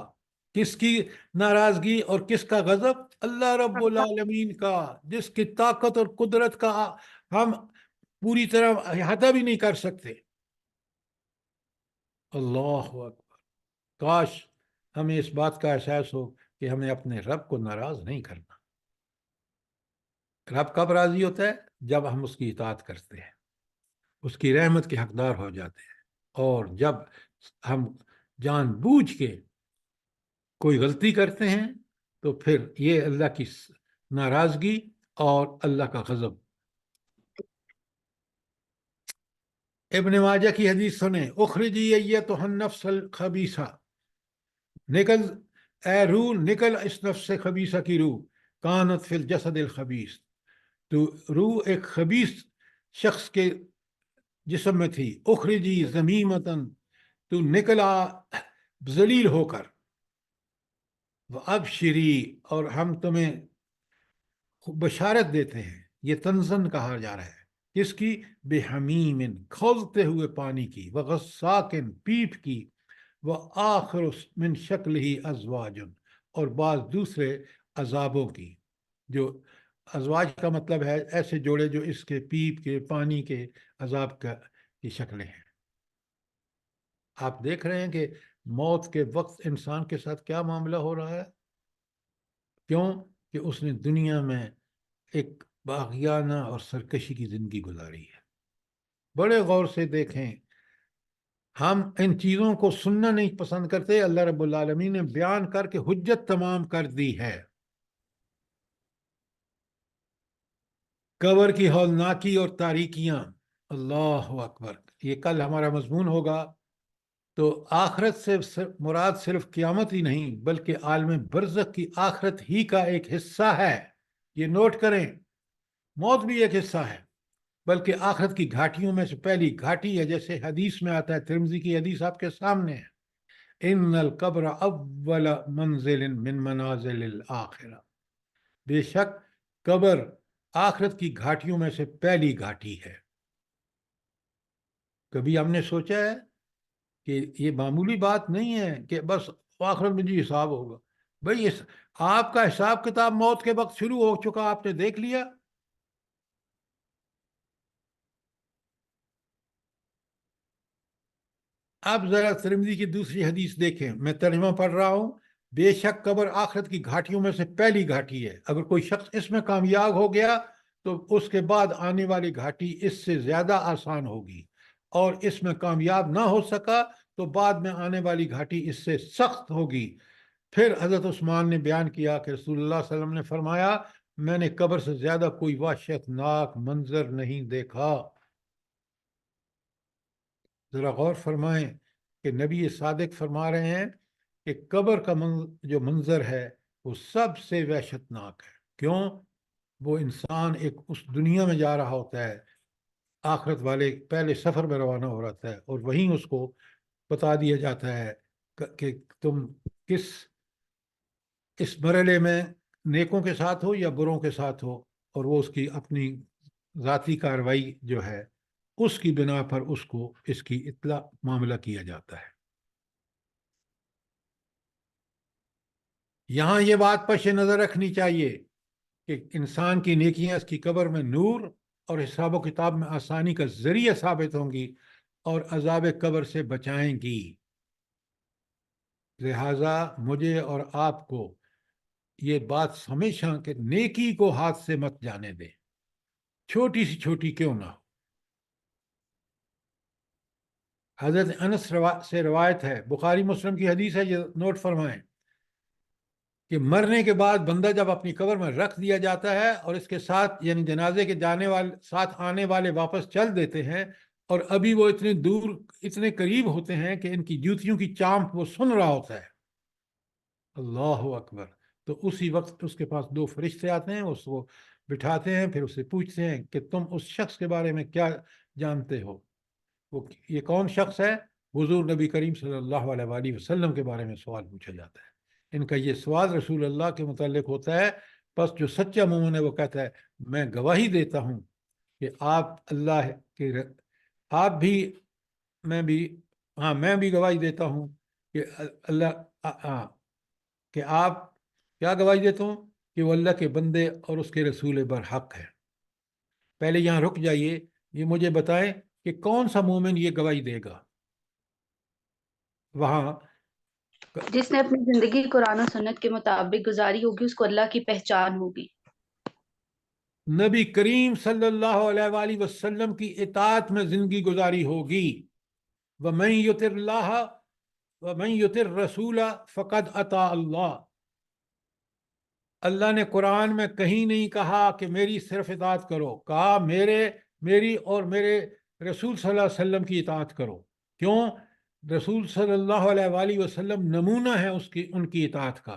کس کی ناراضگی اور کس کا غضب؟ اللہ رب العالمین کا، جس کی طاقت اور قدرت کا ہم پوری طرح احاطہ بھی نہیں کر سکتے. اللہ اکبر. کاش ہمیں اس بات کا احساس ہو کہ ہمیں اپنے رب کو ناراض نہیں کرنا. رب کب راضی ہوتا ہے؟ جب ہم اس کی اطاعت کرتے ہیں، اس کی رحمت کے حقدار ہو جاتے ہیں. اور جب ہم جان بوجھ کے کوئی غلطی کرتے ہیں تو پھر یہ اللہ کی ناراضگی اور اللہ کا غضب. ابن ماجہ کی حدیث سنیں، اخرجی ایتها النفس الخبیثہ، نکل اے روح، نکل اس نفس خبیثہ کی روح. کانت فی الجسد الخبیث، تو روح ایک خبیث شخص کے جسم میں تھی. اخرجی ذمیمتن، تو نکلا ذلیل ہو کر. وابشری، اور ہم تمہیں بشارت دیتے ہیں. یہ تنزن کہا جا رہا ہے کس کی؟ بحمیم، کھولتے ہوئے پانی کی، وغساکن، پیپ کی، وآخر من شکل ہی ازواج، اور بعض دوسرے عذابوں کی. جو ازواج کا مطلب ہے ایسے جوڑے جو اس کے پیپ کے پانی کے عذاب کی شکلیں ہیں. آپ دیکھ رہے ہیں کہ موت کے وقت انسان کے ساتھ کیا معاملہ ہو رہا ہے. کیوں کہ اس نے دنیا میں ایک باغیانہ اور سرکشی کی زندگی گزاری ہے. بڑے غور سے دیکھیں، ہم ان چیزوں کو سننا نہیں پسند کرتے. اللہ رب العالمین نے بیان کر کے حجت تمام کر دی ہے. قبر کی ہولناکی اور تاریکیاں، اللہ اکبر، یہ کل ہمارا مضمون ہوگا. تو آخرت سے مراد صرف قیامت ہی نہیں بلکہ عالم برزخ کی آخرت ہی کا ایک حصہ ہے. یہ نوٹ کریں، موت بھی ایک حصہ ہے بلکہ آخرت کی گھاٹیوں میں سے پہلی گھاٹی ہے. جیسے حدیث میں آتا ہے، ترمذی کی حدیث آپ کے سامنے ہے، ان القبر اول منزل من منازل الاخرہ، بے شک قبر آخرت کی گھاٹیوں میں سے پہلی گھاٹی ہے. کبھی ہم نے سوچا ہے کہ یہ معمولی بات نہیں ہے کہ بس آخرت میں جی حساب ہوگا؟ بھئی آپ کا حساب کتاب موت کے وقت شروع ہو چکا، آپ نے دیکھ لیا. اب ذرا ترمذی کی دوسری حدیث دیکھیں، میں ترجمہ پڑھ رہا ہوں. بے شک قبر آخرت کی گھاٹیوں میں سے پہلی گھاٹی ہے. اگر کوئی شخص اس میں کامیاب ہو گیا تو اس کے بعد آنے والی گھاٹی اس سے زیادہ آسان ہوگی، اور اس میں کامیاب نہ ہو سکا تو بعد میں آنے والی گھاٹی اس سے سخت ہوگی. پھر حضرت عثمان نے بیان کیا کہ رسول اللہ صلی اللہ علیہ وسلم نے فرمایا، میں نے قبر سے زیادہ کوئی وحشت ناک منظر نہیں دیکھا. ذرا غور فرمائیں کہ نبی صادق فرما رہے ہیں کہ قبر کا جو منظر ہے وہ سب سے وحشت ناک ہے. کیوں؟ وہ انسان ایک اس دنیا میں جا رہا ہوتا ہے، آخرت والے پہلے سفر میں روانہ ہو رہا ہے، اور وہیں اس کو بتا دیا جاتا ہے کہ تم اس مرحلے میں نیکوں کے ساتھ ہو یا بروں کے ساتھ ہو، اور وہ اس کی اپنی ذاتی کارروائی جو ہے اس کی بنا پر اس کو اس کی اطلاع معاملہ کیا جاتا ہے. یہاں یہ بات پیش نظر رکھنی چاہیے کہ انسان کی نیکیاں اس کی قبر میں نور اور حساب و کتاب میں آسانی کا ذریعہ ثابت ہوں گی اور عذاب قبر سے بچائیں گی. لہذا مجھے اور آپ کو یہ بات ہمیشہ کہ نیکی کو ہاتھ سے مت جانے دیں، چھوٹی سی چھوٹی کیوں نہ ہو. حضرت انس سے روایت ہے، بخاری مسلم کی حدیث ہے، یہ نوٹ فرمائیں کہ مرنے کے بعد بندہ جب اپنی قبر میں رکھ دیا جاتا ہے اور اس کے ساتھ یعنی جنازے کے جانے والے ساتھ آنے والے واپس چل دیتے ہیں، اور ابھی وہ اتنے دور اتنے قریب ہوتے ہیں کہ ان کی جوتیوں کی چامپ وہ سن رہا ہوتا ہے. اللہ اکبر. تو اسی وقت اس کے پاس دو فرشتے آتے ہیں، اس کو بٹھاتے ہیں، پھر اسے پوچھتے ہیں کہ تم اس شخص کے بارے میں کیا جانتے ہو. یہ کون شخص ہے؟ حضور نبی کریم صلی اللہ علیہ وآلہ وسلم کے بارے میں سوال پوچھا جاتا ہے. ان کا یہ سوال رسول اللہ کے متعلق ہوتا ہے. بس جو سچا مومن ہے وہ کہتا ہے میں گواہی دیتا ہوں کہ آپ اللہ کے آپ بھی میں بھی گواہی دیتا ہوں کہ اللہ کہ آپ کیا گواہی دیتا ہوں کہ وہ اللہ کے بندے اور اس کے رسول برحق ہے. پہلے یہاں رک جائیے، یہ مجھے بتائیں کہ کون سا مومن یہ گواہی دے گا؟ وہاں جس نے اپنی زندگی قرآن و سنت کے مطابق گزاری ہوگی اس کو اللہ کی پہچان ہوگی. نبی کریم صلی اللہ علیہ وآلہ وسلم کی اطاعت میں زندگی گزاری ہوگی. وَمَن يُطِعِ اللَّهَ وَمَن يُطِعِ الرَّسُولَ فَقَدْ أَطَاعَ اللَّهَ. اللہ نے قرآن میں کہیں نہیں کہا کہ میری صرف اطاعت کرو، کہا میری اور میرے رسول صلی اللہ علیہ وسلم کی اطاعت کرو. کیوں؟ رسول صلی اللہ علیہ وآلہ وسلم نمونہ ہے ان کی اطاعت کا.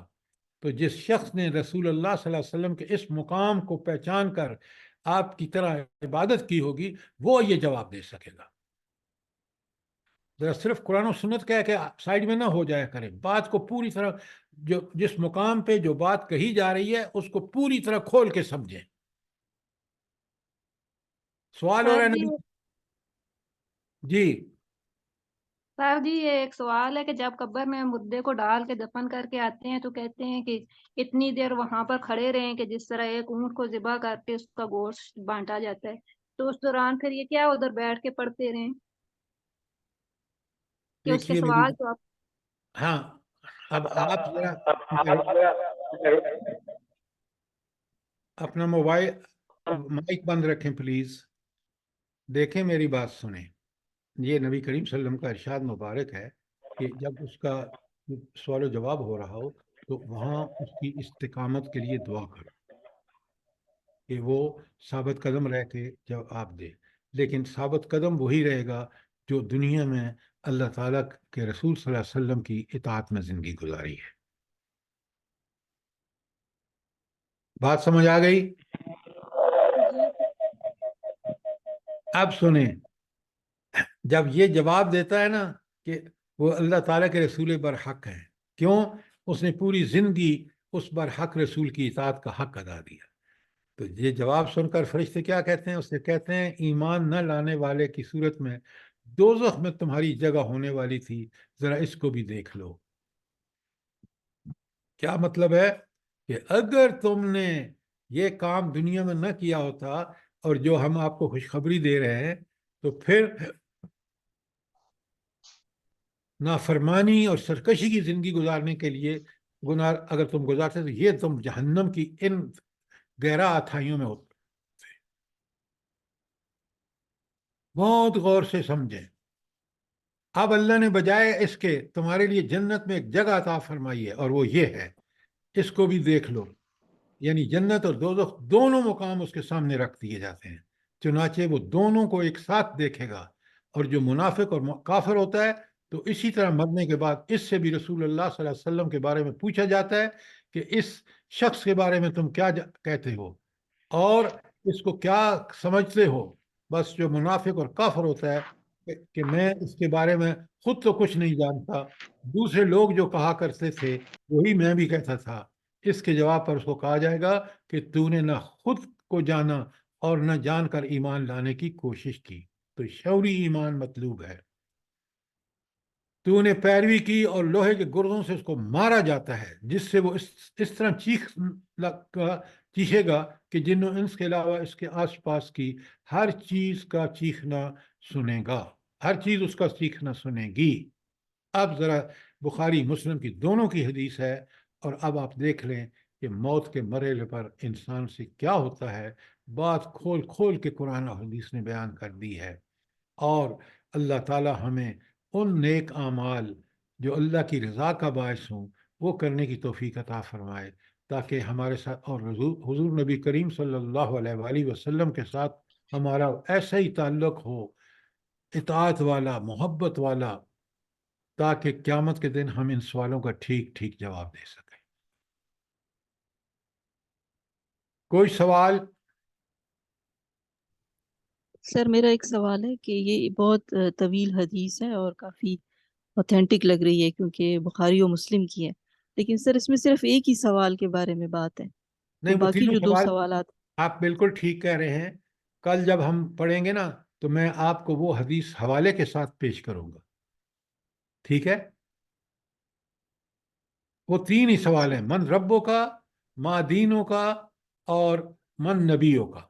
تو جس شخص نے رسول اللہ صلی اللہ علیہ وسلم کے اس مقام کو پہچان کر آپ کی طرح عبادت کی ہوگی وہ یہ جواب دے سکے گا. ذرا صرف قرآن و سنت کہہ کے سائڈ میں نہ ہو جایا کریں، بات کو پوری طرح جس مقام پہ جو بات کہی جا رہی ہے اس کو پوری طرح کھول کے سمجھیں. سوال ہو رہا سر ہے جی نبی جی سر جی یہ ایک سوال ہے کہ جب قبر میں مردے کو ڈال کے دفن کر کے آتے ہیں تو کہتے ہیں کہ اتنی دیر وہاں پر کھڑے رہیں کہ جس طرح ایک اونٹ کو ذبح کر کے اس کا گوشت بانٹا جاتا ہے، تو اس دوران پھر یہ کیا ادھر بیٹھ کے پڑھتے رہیں کہ اس کے دیکھیے میری سوال جو ہاں اب آپ ذرا اپنا موبائل مائک بند رکھیں پلیز. دیکھیں میری بات سنیں. یہ نبی کریم صلی اللہ علیہ وسلم کا ارشاد مبارک ہے کہ جب اس کا سوال و جواب ہو رہا ہو تو وہاں اس کی استقامت کے لیے دعا کرو کہ وہ ثابت قدم رہ کے جواب دے. لیکن ثابت قدم وہی رہے گا جو دنیا میں اللہ تعالیٰ کے رسول صلی اللہ علیہ وسلم کی اطاعت میں زندگی گزاری ہے. بات سمجھ آ گئی؟ اب سنیں، جب یہ جواب دیتا ہے نا کہ وہ اللہ تعالیٰ کے رسول برحق ہیں، کیوں؟ اس نے پوری زندگی اس برحق رسول کی اطاعت کا حق ادا دیا. تو یہ جواب سن کر فرشتے کیا کہتے ہیں؟ اسے کہتے ہیں ایمان نہ لانے والے کی صورت میں دوزخ میں تمہاری جگہ ہونے والی تھی، ذرا اس کو بھی دیکھ لو. کیا مطلب ہے؟ کہ اگر تم نے یہ کام دنیا میں نہ کیا ہوتا اور جو ہم آپ کو خوشخبری دے رہے ہیں تو پھر نافرمانی اور سرکشی کی زندگی گزارنے کے لیے گناہ اگر تم گزارتے تو یہ تم جہنم کی ان گہرا اتھائیوں میں ہوتے. بہت غور سے سمجھیں. اب اللہ نے بجائے اس کے تمہارے لیے جنت میں ایک جگہ عطا فرمائی ہے اور وہ یہ ہے، اس کو بھی دیکھ لو. یعنی جنت اور دوزخ دونوں مقام اس کے سامنے رکھ دیے جاتے ہیں، چنانچہ وہ دونوں کو ایک ساتھ دیکھے گا. اور جو منافق اور کافر ہوتا ہے تو اسی طرح مرنے کے بعد اس سے بھی رسول اللہ صلی اللہ علیہ وسلم کے بارے میں پوچھا جاتا ہے کہ اس شخص کے بارے میں تم کیا کہتے ہو اور اس کو کیا سمجھتے ہو. بس جو منافق اور کافر ہوتا ہے کہ میں اس کے بارے میں خود تو کچھ نہیں جانتا، دوسرے لوگ جو کہا کرتے تھے وہی میں بھی کہتا تھا. اس کے جواب پر اس کو کہا جائے گا کہ تو نے نہ خود کو جانا اور نہ جان کر ایمان لانے کی کوشش کی. تو شعوری ایمان مطلوب ہے. تو نے پیروی کی اور لوہے کے گردوں سے اس کو مارا جاتا ہے جس سے وہ اس طرح چیخے گا کہ جن و انس کے علاوہ اس کے آس پاس کی ہر چیز کا چیخنا سنے گا، ہر چیز اس کا چیخنا سنے گی. اب ذرا بخاری مسلم کی دونوں کی حدیث ہے اور اب آپ دیکھ لیں کہ موت کے مرحلے پر انسان سے کیا ہوتا ہے. بات کھول کھول کے قرآن و حدیث نے بیان کر دی ہے. اور اللہ تعالی ہمیں ان نیک اعمال جو اللہ کی رضا کا باعث ہوں وہ کرنے کی توفیق عطا فرمائے تاکہ ہمارے ساتھ اور حضور نبی کریم صلی اللہ علیہ وآلہ وسلم کے ساتھ ہمارا ایسا ہی تعلق ہو، اطاعت والا، محبت والا، تاکہ قیامت کے دن ہم ان سوالوں کا ٹھیک ٹھیک جواب دے سکیں. کوئی سوال؟ سر میرا ایک سوال ہے کہ یہ بہت طویل حدیث ہے اور کافی اوتھینٹک لگ رہی ہے کیونکہ بخاری و مسلم کی ہے، لیکن سر اس میں صرف ایک ہی سوال کے بارے میں بات ہے، نہیں، تو وہ باقی تینوں جو دو سوال سوالات آپ بالکل ٹھیک کہہ رہے ہیں. کل جب ہم پڑھیں گے نا تو میں آپ کو وہ حدیث حوالے کے ساتھ پیش کروں گا، ٹھیک ہے؟ وہ تین ہی سوال ہیں، من ربوں کا، ما دینوں کا اور من نبیوں کا.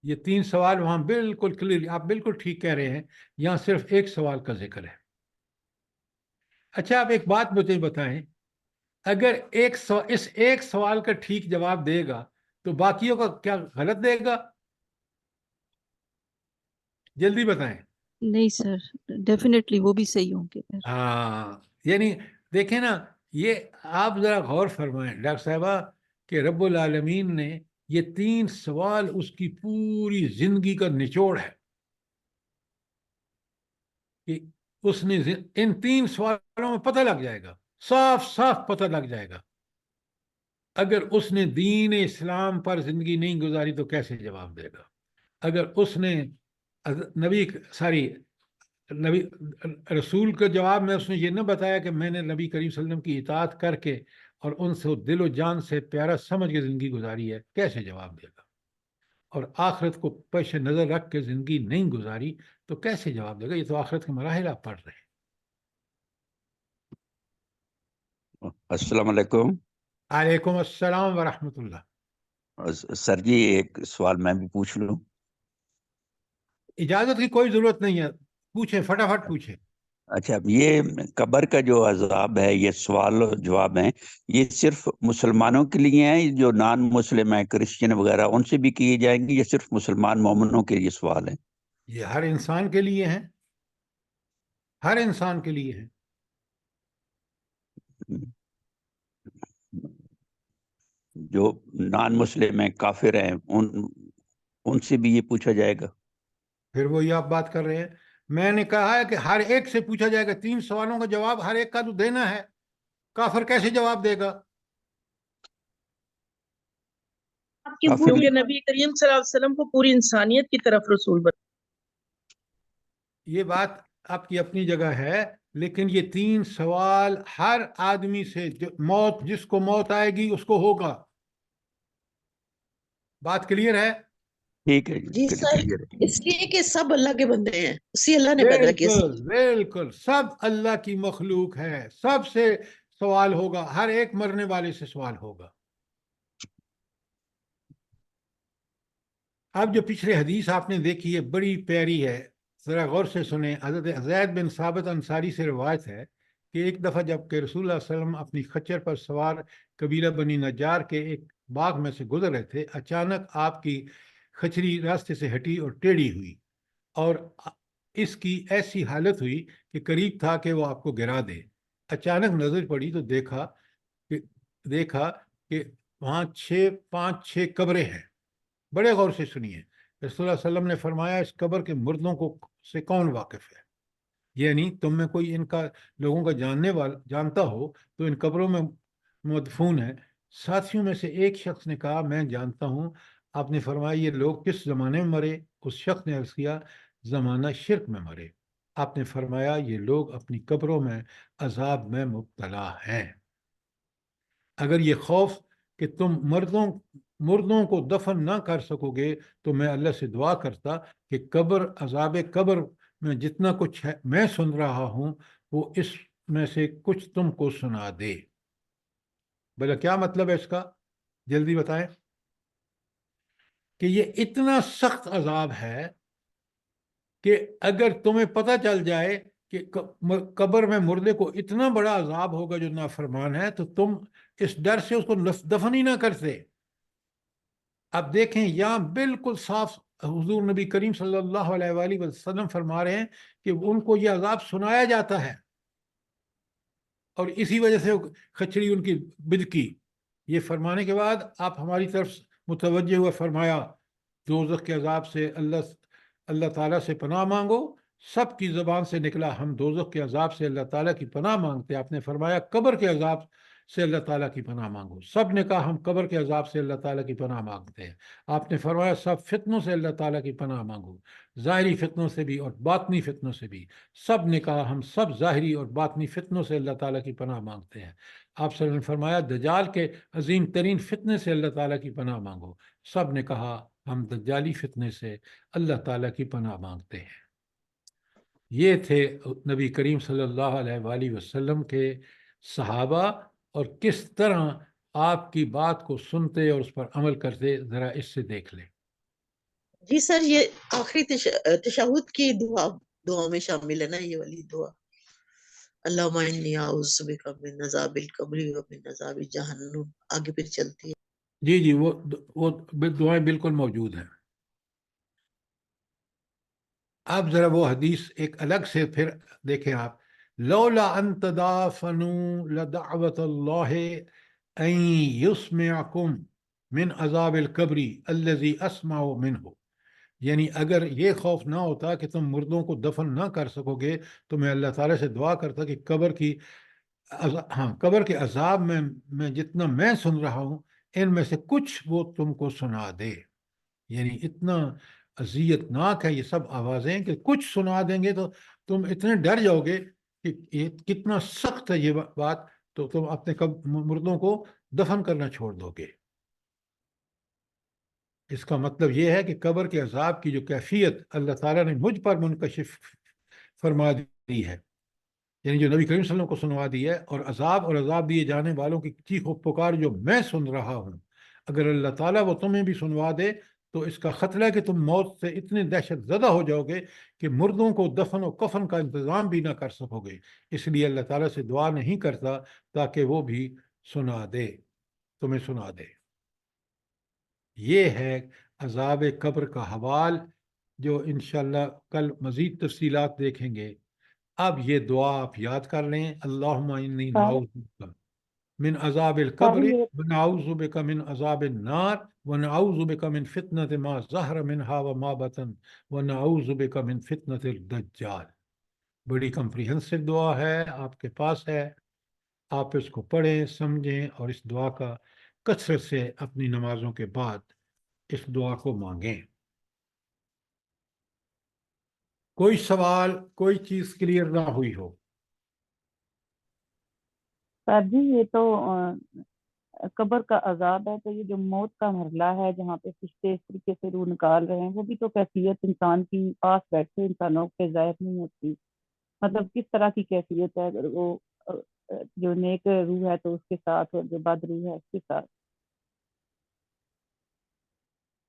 یہ تین سوال وہاں بالکل کلیئر، آپ بالکل ٹھیک کہہ رہے ہیں. یہاں صرف ایک سوال کا ذکر ہے. اچھا آپ ایک بات مجھے بتائیں، اگر اس ایک سوال کا ٹھیک جواب دے گا تو باقیوں کا کیا غلط دے گا؟ جلدی بتائیں. نہیں سر، ڈیفینیٹلی وہ بھی صحیح ہوں گے. ہاں، یعنی دیکھیں نا، یہ آپ ذرا غور فرمائیں ڈاکٹر صاحبہ کہ رب العالمین نے یہ تین سوال اس کی پوری زندگی کا نچوڑ ہے کہ اس نے ان تین سوالوں میں پتہ لگ جائے گا، صاف صاف پتہ لگ جائے گا. اگر اس نے دین اسلام پر زندگی نہیں گزاری تو کیسے جواب دے گا؟ اگر اس نے نبی رسول کا جواب میں اس نے یہ نہ بتایا کہ میں نے نبی کریم صلی اللہ علیہ وسلم کی اطاعت کر کے اور ان سے دل و جان سے پیارا سمجھ کے زندگی گزاری ہے، کیسے جواب دے گا؟ اور آخرت کو پیش نظر رکھ کے زندگی نہیں گزاری تو کیسے جواب دے گا؟ یہ تو آخرت کے مراحل آپ پڑھ رہے ہیں۔ السلام علیکم علیکم السلام ورحمۃ اللہ۔ سر جی، ایک سوال میں بھی پوچھ لوں؟ اجازت کی کوئی ضرورت نہیں ہے، پوچھیں، فٹافٹ پوچھیں۔ اچھا، یہ قبر کا جو عذاب ہے، یہ سوال و جواب ہیں، یہ صرف مسلمانوں کے لیے ہیں جو نان مسلم ہیں، کرسچن وغیرہ، ان سے بھی کیے جائیں گے یا صرف مسلمان مومنوں کے لیے سوال ہیں؟ یہ ہر انسان کے لیے ہیں، ہر انسان کے لیے ہیں۔ جو نان مسلم ہیں، کافر ہیں، ان سے بھی یہ پوچھا جائے گا؟ پھر وہی آپ بات کر رہے ہیں، میں نے کہا ہے کہ ہر ایک سے پوچھا جائے گا، 3 سوالوں کا جواب ہر ایک کا تو دینا ہے، کافر کیسے جواب دے گا؟ کیونکہ نبی کریم صلی اللہ علیہ وسلم کو پوری انسانیت کی طرف رسول بنا۔ یہ بات آپ کی اپنی جگہ ہے، لیکن یہ 3 سوال ہر آدمی سے، موت، جس کو موت آئے گی اس کو ہوگا۔ بات کلیئر ہے؟ ٹھیک ہے جی سر، اس لیے کہ سب اللہ کے بندے ہیں، اسی اللہ نے پیدا کیا۔ بالکل بالکل، سب اللہ کی مخلوق ہے، سب سے سوال ہوگا، ہر ایک مرنے والے سے سوال ہوگا۔ اب جو پچھلے حدیث آپ نے دیکھی ہے بڑی پیاری ہے، ذرا غور سے سنیں۔ حضرت زید بن ثابت انصاری سے روایت ہے کہ ایک دفعہ جب کہ رسول اللہ صلی اللہ علیہ وسلم اپنی خچر پر سوار قبیلہ بنی نجار کے ایک باغ میں سے گزر رہے تھے، اچانک آپ کی خچری راستے سے ہٹی اور ٹیڑھی ہوئی، اور اس کی ایسی حالت ہوئی کہ قریب تھا کہ وہ آپ کو گرا دے۔ اچانک نظر پڑی تو دیکھا کہ وہاں 5-6 قبریں ہیں۔ بڑے غور سے سنیے، رسول اللہ صلی اللہ علیہ وسلم نے فرمایا، اس قبر کے مردوں سے کون واقف ہے؟ یعنی تم میں کوئی ان کا لوگوں کا جانتا ہو تو ان قبروں میں مدفون ہے۔ ساتھیوں میں سے ایک شخص نے کہا، میں جانتا ہوں۔ آپ نے فرمایا، یہ لوگ کس زمانے میں مرے؟ اس شخص نے عرض کیا، زمانہ شرک میں مرے۔ آپ نے فرمایا، یہ لوگ اپنی قبروں میں عذاب میں مبتلا ہیں۔ اگر یہ خوف کہ تم مردوں کو دفن نہ کر سکو گے تو میں اللہ سے دعا کرتا کہ عذاب قبر میں جتنا کچھ ہے میں سن رہا ہوں وہ اس میں سے کچھ تم کو سنا دے۔ بھلا کیا مطلب ہے اس کا؟ جلدی بتائیں۔ کہ یہ اتنا سخت عذاب ہے کہ اگر تمہیں پتہ چل جائے کہ قبر میں مردے کو اتنا بڑا عذاب ہوگا جو نافرمان ہے، تو تم اس ڈر سے اس کو دفن ہی نہ کرتے۔ اب دیکھیں، یہاں بالکل صاف حضور نبی کریم صلی اللہ علیہ وآلہ وسلم فرما رہے ہیں کہ ان کو یہ عذاب سنایا جاتا ہے، اور اسی وجہ سے خچری ان کی بدکی۔ یہ فرمانے کے بعد آپ ہماری طرف متوجہ ہوا، فرمایا، دوزخ کے عذاب سے اللہ تعالیٰ سے پناہ مانگو۔ سب کی زبان سے نکلا، ہم دوزخ کے عذاب سے اللہ تعالیٰ کی پناہ مانگتے۔ آپ نے فرمایا، قبر کے عذاب سے اللہ تعالیٰ کی پناہ مانگو۔ سب نے کہا، ہم قبر کے عذاب سے اللہ تعالیٰ کی پناہ مانگتے ہیں۔ آپ نے فرمایا، سب فتنوں سے اللہ تعالیٰ کی پناہ مانگو، ظاہری فتنوں سے بھی اور باطنی فتنوں سے بھی۔ سب نے کہا، ہم سب ظاہری اور باطنی فتنوں سے اللہ تعالیٰ کی پناہ مانگتے ہیں۔ آپ صلی اللہ علیہ وسلم نے فرمایا، دجال کے عظیم ترین فتنے سے اللہ تعالیٰ کی پناہ مانگو۔ سب نے کہا، ہم دجالی فتنے سے اللہ تعالیٰ کی پناہ مانگتے ہیں۔ یہ تھے نبی کریم صلی اللہ علیہ وآلہ وسلم کے صحابہ، اور کس طرح آپ کی بات کو سنتے اور اس پر عمل کرتے، ذرا اس سے دیکھ لیں۔ جی سر، یہ آخری تشہد کی دعا میں شامل ہے نا، یہ والی دعا، اللہم انی اعوذ بک من عذاب القبر و من عذاب جہنم، آگے پھر چلتی ہے۔ جی وہ دعائیں بالکل موجود ہیں۔ اب ذرا وہ حدیث ایک الگ سے پھر دیکھیں آپ، لولا ان تدافنوا لدعوت اللہ ان یسمعکم من عذاب القبر الذی اسمع منہ۔ یعنی اگر یہ خوف نہ ہوتا کہ تم مردوں کو دفن نہ کر سکو گے تو میں اللہ تعالیٰ سے دعا کرتا کہ قبر کے عذاب میں جتنا میں سن رہا ہوں ان میں سے کچھ وہ تم کو سنا دے۔ یعنی اتنا اذیت ناک ہے یہ سب آوازیں کہ کچھ سنا دیں گے تو تم اتنے ڈر جاؤ گے کہ یہ کتنا سخت ہے یہ بات، تو تم اپنے مردوں کو دفن کرنا چھوڑ دو گے۔ اس کا مطلب یہ ہے کہ قبر کے عذاب کی جو کیفیت اللہ تعالیٰ نے مجھ پر منکشف فرما دی ہے، یعنی جو نبی کریم صلی اللہ علیہ وسلم کو سنوا دی ہے، اور عذاب دیے جانے والوں کی چیخ و پکار جو میں سن رہا ہوں، اگر اللہ تعالیٰ وہ تمہیں بھی سنوا دے تو اس کا خطرہ ہے کہ تم موت سے اتنے دہشت زدہ ہو جاؤ گے کہ مردوں کو دفن و کفن کا انتظام بھی نہ کر سکو گے۔ اس لیے اللہ تعالیٰ سے دعا نہیں کرتا تاکہ وہ بھی سنا دے، تمہیں سنا دے۔ یہ ہے عذاب قبر کا حوال، جو انشاءاللہ کل مزید تفصیلات دیکھیں گے۔ اب یہ دعا آپ یاد کر لیں، اللہم انی نعوذ بک من عذاب القبر ونعوذ بک من عذاب النار ونعوذ بک من فتنة ما ظہر منہا وما بطن ونعوذ بک من فتنة الدجال۔ بڑی کمپریہنسو دعا ہے، آپ کے پاس ہے، آپ اس کو پڑھیں، سمجھیں، اور اس دعا کا کثرت سے اپنی نمازوں کے بعد اس دعا کو مانگیں۔ کوئی سوال، کوئی چیز کلیئر نہ ہوئی ہو؟ سر جی یہ تو قبر کا عذاب ہے، تو یہ جو موت کا مرحلہ ہے جہاں پہ فرشتے اس طریقے سے روح نکال رہے ہیں، وہ بھی تو کیفیت انسان کی پاس بیٹھے انسانوں پہ ظاہر نہیں ہوتی، مطلب کس طرح کی کیفیت ہے؟ اگر وہ جو نیک روح ہے تو اس کے ساتھ، اور جو بد روح ہے اس کے ساتھ۔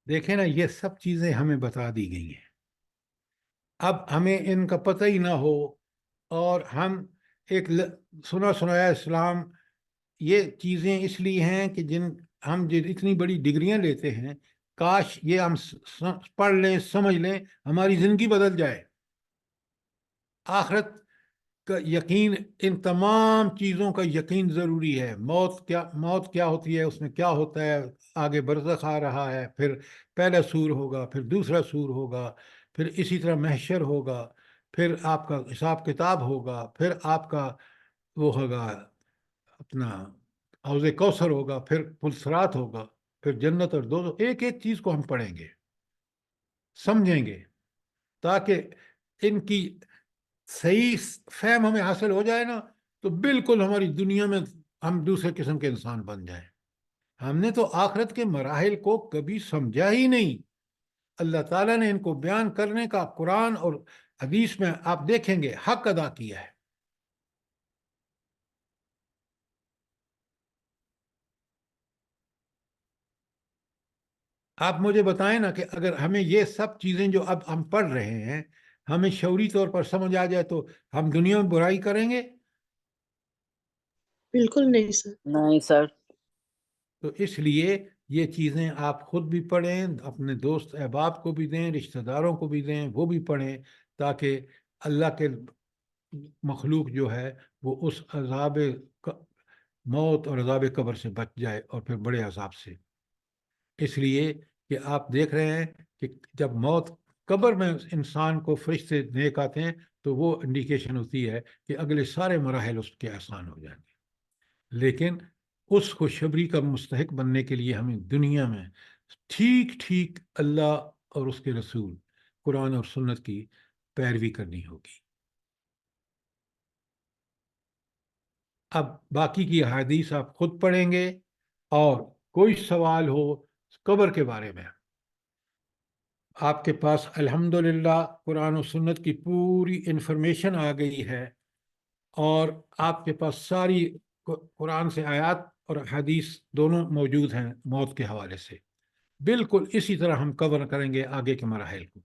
دیکھیں نا، یہ سب چیزیں ہمیں بتا دی گئی ہیں، اب ہمیں ان کا پتہ ہی نہ ہو، اور ہم ایک سنا سنایا اسلام، یہ چیزیں اس لیے ہیں کہ ہم اتنی بڑی ڈگریاں لیتے ہیں، کاش یہ ہم پڑھ لیں، سمجھ لیں، ہماری زندگی بدل جائے۔ آخرت کا یقین، ان تمام چیزوں کا یقین ضروری ہے۔ موت کیا ہوتی ہے، اس میں کیا ہوتا ہے، آگے برزخ آ رہا ہے، پھر پہلا سور ہوگا، پھر دوسرا سور ہوگا، پھر اسی طرح محشر ہوگا، پھر آپ کا حساب کتاب ہوگا، پھر آپ کا وہ ہوگا اپنا حوض کوثر ہوگا، پھر پلسرات ہوگا، پھر جنت اور دوزخ۔ ایک ایک چیز کو ہم پڑھیں گے، سمجھیں گے، تاکہ ان کی صحیح فہم ہمیں حاصل ہو جائے نا، تو بالکل ہماری دنیا میں ہم دوسرے قسم کے انسان بن جائیں۔ ہم نے تو آخرت کے مراحل کو کبھی سمجھا ہی نہیں۔ اللہ تعالیٰ نے ان کو بیان کرنے کا قرآن اور حدیث میں آپ دیکھیں گے حق ادا کیا ہے۔ آپ مجھے بتائیں نا کہ اگر ہمیں یہ سب چیزیں جو اب ہم پڑھ رہے ہیں ہمیں شعوری طور پر سمجھ آ جائے تو ہم دنیا میں برائی کریں گے؟ بالکل نہیں سر۔ نہیں سر۔ تو اس لیے یہ چیزیں آپ خود بھی پڑھیں، اپنے دوست احباب کو بھی دیں، رشتہ داروں کو بھی دیں، وہ بھی پڑھیں، تاکہ اللہ کے مخلوق جو ہے وہ اس عذاب موت اور عذاب قبر سے بچ جائے، اور پھر بڑے عذاب سے۔ اس لیے کہ آپ دیکھ رہے ہیں کہ جب موت قبر میں انسان کو فرشتے نیک آتے ہیں تو وہ انڈیکیشن ہوتی ہے کہ اگلے سارے مراحل اس کے آسان ہو جائیں گے۔ لیکن اس خوشخبری کا مستحق بننے کے لیے ہمیں دنیا میں ٹھیک ٹھیک اللہ اور اس کے رسول، قرآن اور سنت کی پیروی کرنی ہوگی۔ اب باقی کی احادیث آپ خود پڑھیں گے، اور کوئی سوال ہو قبر کے بارے میں، آپ کے پاس الحمدللہ قرآن و سنت کی پوری انفارمیشن آ گئی ہے، اور آپ کے پاس ساری قرآن سے آیات اور حدیث دونوں موجود ہیں موت کے حوالے سے۔ بالکل اسی طرح ہم کور کریں گے آگے کے مراحل کو۔